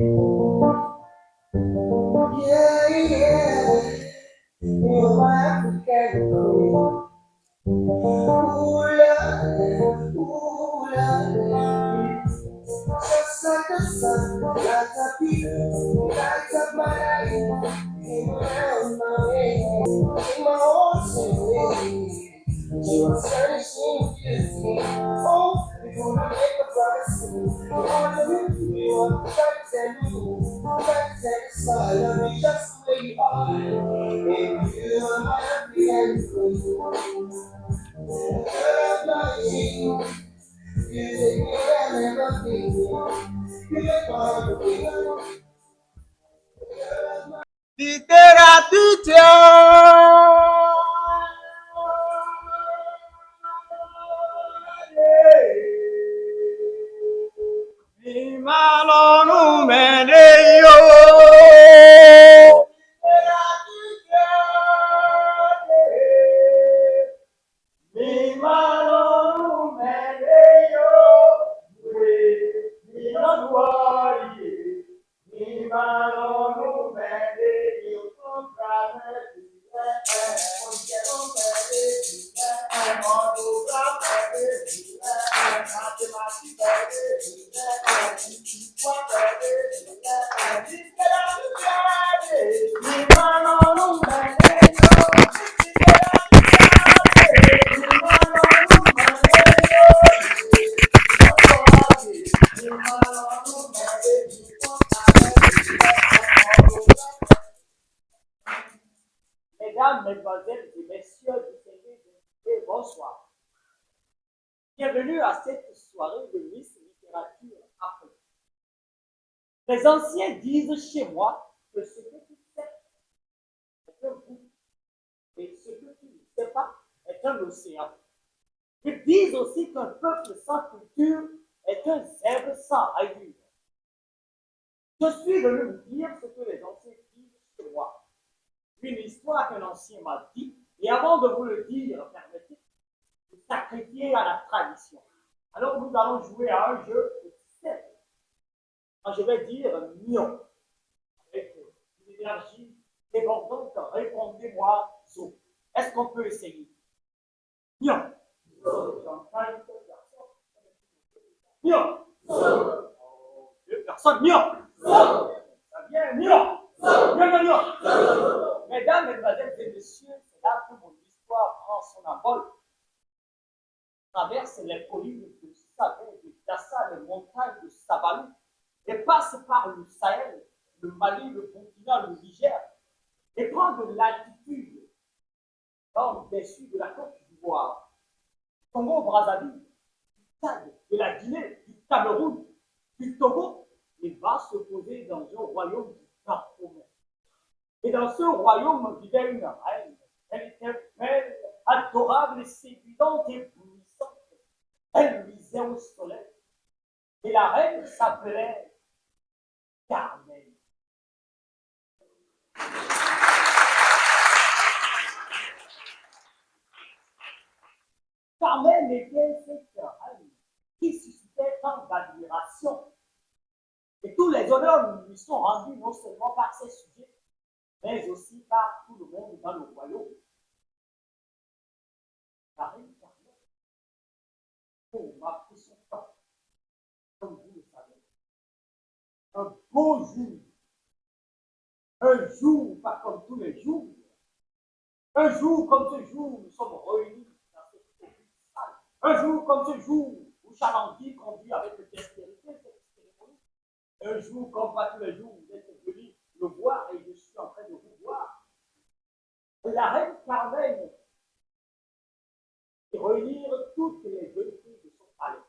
Yeah, yeah. You're my African queen. Ooh, Lord, ooh, Lord. Just like the sun, lights up you, lights up my life. Around my way, in my own city. You are astonishing beauty. Oh, you're gonna make a promise. You want to live, you want to try to tell you. Try to tell you, so I love you just the way you are. And you are my happy and free. Girl, I'm not cheating. You take me where I never been. You make my heart beat. Littérature. Mi malonu meneyo. Mi malonu meneyo. Mi malonu mi malonu meneyo. Comprame Mesdames, Mesdemoiselles et Messieurs, distingués, bonsoir. Bienvenue à cette soirée de Miss Littérature Afrique. Les anciens disent chez moi que ce que tu sais est un bout et ce que tu ne sais pas est un océan. Ils disent aussi qu'un peuple sans culture est un zèbre sans rayures. Je suis venu vous dire ce que les anciens disent chez moi. Une histoire qu'un ancien m'a dit, et avant de vous le dire, permettez de sacrifier à la tradition. Alors nous allons jouer à un jeu simple. Quand je vais dire Mion, avec une énergie débordante, répondez-moi Zo. Est-ce qu'on peut essayer? Mion. Mion. Deux personnes. Mion. Ça vient. Mion. Mion, mion. Mesdames, Mesdemoiselles et Messieurs, c'est là que mon histoire prend son envol. Traverse les collines de Sabé, de Dassa, les montagnes de Sabalou, et passe par le Sahel, le Mali, le Burkina, le Niger, et prend de l'altitude dans le sud de la Côte d'Ivoire, du Congo-Brazzaville, du Tchad, de la Guinée, du Cameroun, du Togo, et va se poser dans un royaume du Dahomey. Et dans ce royaume vivait une reine. Elle était belle, adorable et séduisante et éblouissante. Elle luisait au soleil. Et la reine s'appelait Carmen. Carmen était cette reine qui suscitait tant d'admiration. Et tous les honneurs lui sont rendus non seulement par ses sujets, mais aussi par tout le monde dans le royaume. La reine Carmen, oh, m'a pris son temps, comme vous le savez. Un beau jour, un jour pas comme tous les jours, un jour comme ce jour, nous sommes réunis dans cette petite salle. Un jour comme ce jour où Chalandie conduit avec dextérité cette cérémonie. Un jour comme pas tous les jours, vous êtes venus le voir et je suis en train de vous voir. La reine Carmen et réunir toutes les jeunes filles de son palais.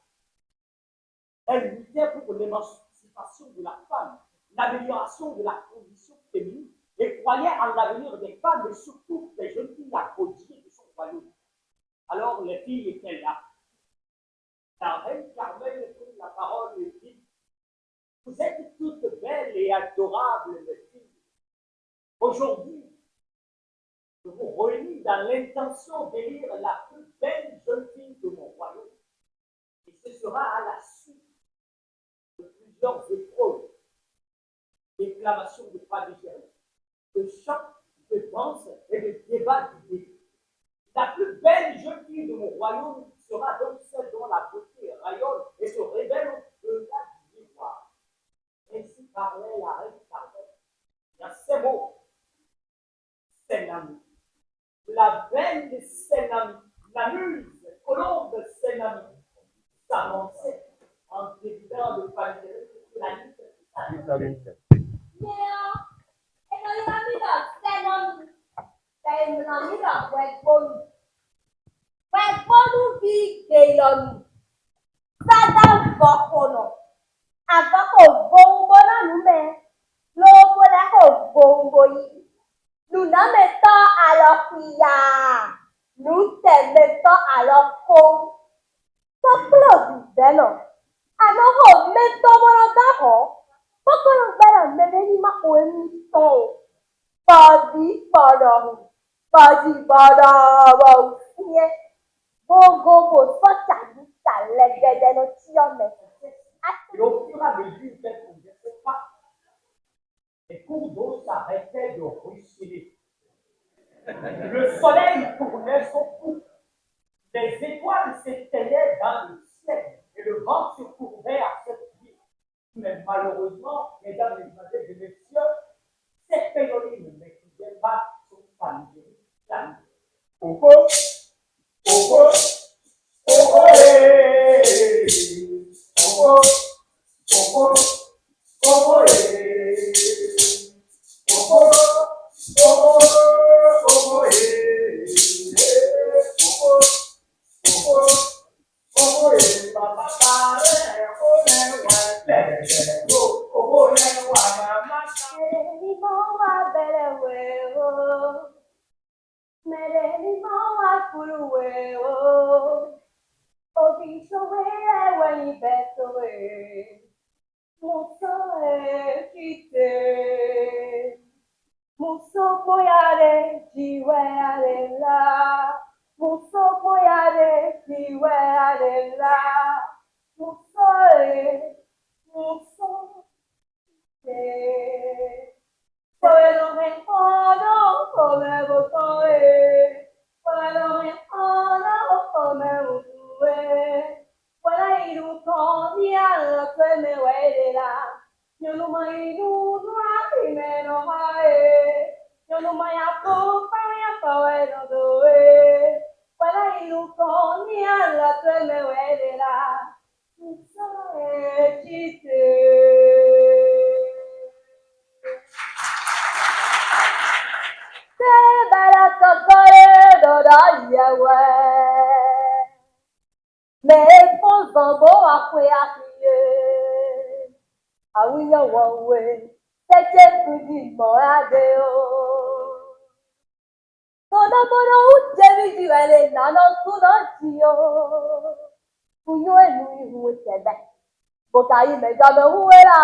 Elle luttait pour l'émancipation de la femme, l'amélioration de la condition féminine, et croyait en l'avenir des femmes et surtout des jeunes filles à prodiguer de son royaume. Alors les filles étaient là. La reine Carmen prit la parole et dit: vous êtes toutes belles et adorables, mes filles. Aujourd'hui, je vous réunis dans l'intention d'élire la plus belle jeune fille de mon royaume. Et ce sera à la suite de plusieurs épreuves proclamation de pas de Jérémie, de choc, de danse et de débat d'idées. La plus belle jeune fille de mon royaume sera donc celle dont la beauté rayonne et se révèle au-delà du miroir. Ainsi parlait la reine Parfaite. Il y a ces mots. Sénami. La belle Sénami, la muse, colombe Sénami, s'avançait en débutant de palais sur la liste. Webonu bi geyonu. Sada vokono. Abako bongo na nume. Lobo la ko bongo yi. Luna meto alokia. Lute meto aloko. Pokolo bi beno. Anoho meto monogaho. Pokolo beno meneni ma oemi ton. Body bottom. Body bottom. Yeah. Go, such a good legend no tiome. Et au fur et à mesure qu'elle progressait pas, les cours d'eau s'arrêtaient de ruisseler. Le soleil tournait son cou. Les étoiles s'éteignaient dans le ciel et le vent se courbait à cette vie. Mais malheureusement, mesdames, mesdemoiselles et messieurs, cette pénurie ne maîtrisait pas son famille. Pourquoi? Bokayi mejame huera,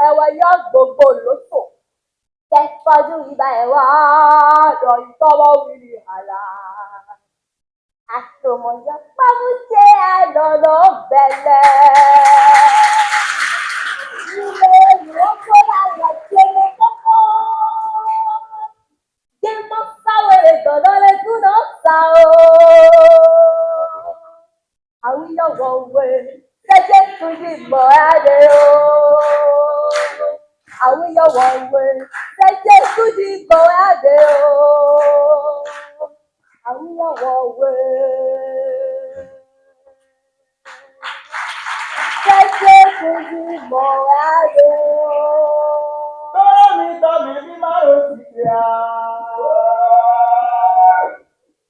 ewa yo gbogbo loso. Tẹ́fọ́jú ibà ẹ̀wà lọ ìtọ́wọ́ wíri àlà. Àtòmọ̀yọ́ pàmùjẹ́ àlọ́lọ́ bẹ̀lẹ̀. Ilé ìwọ́pọ̀ lálẹ́ jẹ́lẹ̀ kọ́kọ́. Jẹ́mọ́ sáwèrè dọ̀dọ̀ lè dúnà sá o. Àwíyọ̀ wọ̀wé jẹ́jẹ́ tún di mọ̀ adé o. Àwíyọ̀ wọ̀wé jẹ́jẹ́ tún di mọ̀ adé o. Àwíyọ̀ wọ̀wé jẹ́jẹ́ tún di mọ̀ adé o. Tọ́mi bí máa ń fi ṣe à.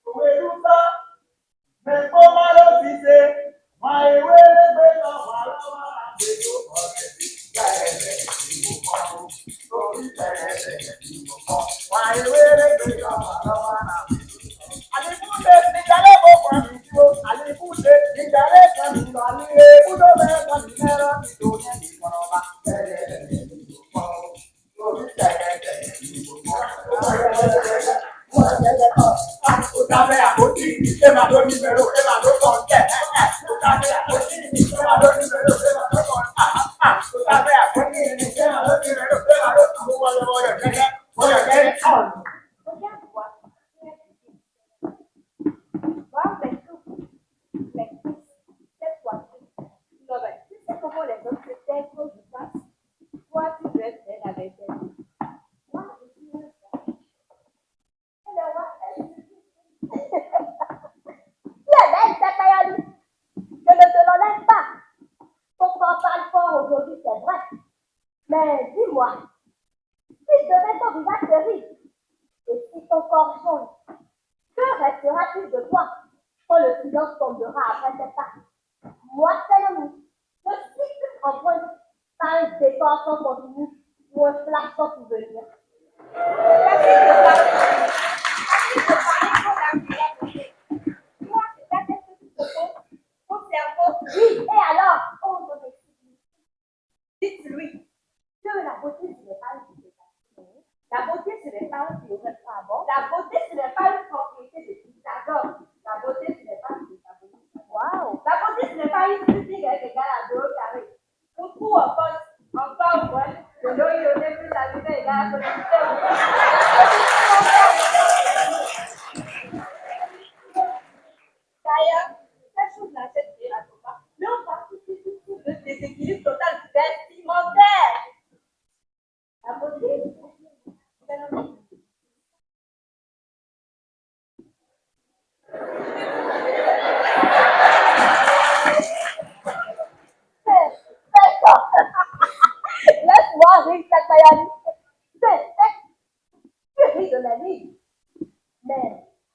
Òwe dúpọ́, mẹ́kọ́ máa ló fi ṣe. Máa ìwé gbé lọ wà lọ́wọ́ àgbèjò ọ̀rẹ́ bí bẹ́ẹ̀ ìmọ̀ kan lórí bẹ́ẹ̀ ìmọ̀ kan. Máa ìwé gbé lọ wà lọ́wọ́ àgbèjò. Àlékúndé ìdálẹ́ bò pọ̀ mí tí ó. Àlékúndé ìdálẹ́ kan mi lọ ní ebúdó bẹ́ẹ̀ kan mi lẹ́rọ nítorí ìmọ̀ ọba. Regarde-moi. Voir mes souffles, mes cuisses, cette poitrine. Non, mais tu sais comment les autres se taisent quand je passe? Toi, tu veux être avec elle. Moi, je suis un gars. Elle est roi, elle Tu es belle, ta Kayali. Je ne te l'enlève pas. Ton corps parle fort aujourd'hui, c'est vrai. Mais dis-moi, si demain ton visage se rit, et si ton corps change, que restera-t-il de toi quand le silence tombera après tes pas? Moi, c'est le mou. Je suis empreinte par un décor sans contenu ou un flash sans souvenir. Oui, et alors, oh mon Dieu, dites-lui que la beauté, ce n'est pas une situation. La beauté, ce n'est pas un théorème avant. La beauté, ce n'est pas une propriété de Pythagore. La beauté, ce n'est pas une métabolisme. Wow. La beauté, ce n'est pas une critique avec égal à 2 au carré. Pour tout, encore, ouais, de l'œil au début, la vie est égale à connecter. D'ailleurs, cette chose-là, cette vie, mais on participe tout de déséquilibre total vestimentaire. La beauté, c'est le laisse-moi rire, Takayani. Tu ris de la vie. Mais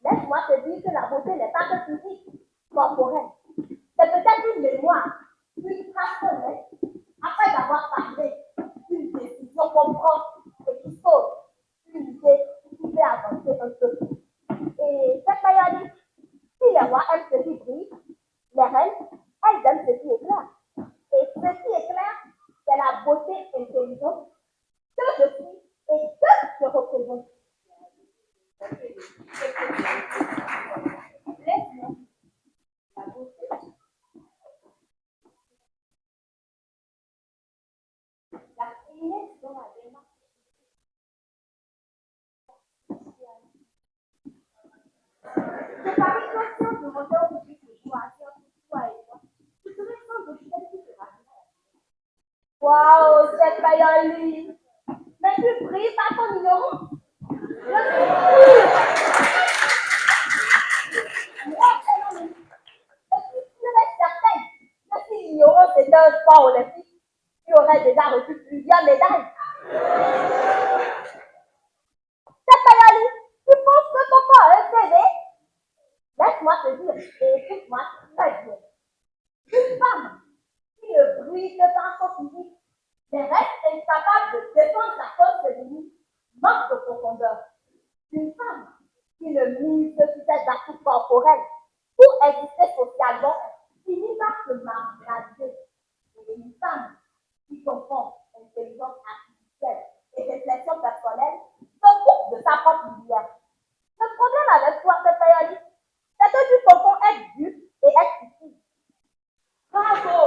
laisse-moi te dire que la beauté n'est pas que physique, corporelle. C'est peut-être une mémoire, une trace qu'on laisse après avoir parlé, une décision qu'on prend et qui saute, une idée qui fait avancer un peu. Et Takayani, si les rois aiment ce qui brille, les reines, elles aiment ce qui éclaire. Et ce qui éclaire, c'est la beauté intelligente que je suis et que je représente. Laisse-moi la beauté, la finesse dans la démarche sociale. Je parie conscience de mon temps où je suis choisi entre toi et moi. Je serai sans doute celle qui sera là. Waouh, cette Bayali! Mais tu brilles par ton ignorance. Je suis tu es certaine que si l'ignorance était un sport olympique, tu aurais déjà reçu plusieurs médailles. C'est Bayali, tu penses que ton corps est un CV? Laisse-moi te dire, et écoute-moi très bien. Une femme qui ne brille que par son physique, mais reste incapable de défendre sa cause féminine, manque de profondeur. Une femme qui ne mise que sur ses atouts corporels pour exister socialement finit par se marginaliser. Et une femme qui confond intelligence artificielle et réflexion personnelle se coupe de sa propre lumière. Le problème avec toi, c'est réaliste, c'est que tu confonds être dupe et être utile. Bravo!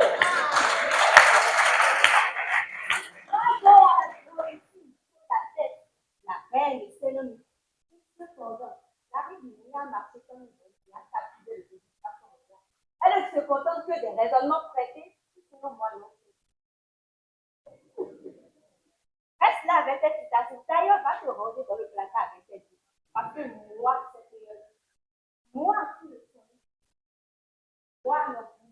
Bravo à la réussite sur ta tête, la reine des cérémonies. Cependant, la Bible a marché comme une bonne qui a captivé le début de son regard. Elle ne se contente que des raisonnements prêtés, sinon moi non plus. Reste là avec cette citation. D'ailleurs, va te ranger dans le placard avec cette vie. Parce que moi, c'est moi qui le suis. Moi, non plus.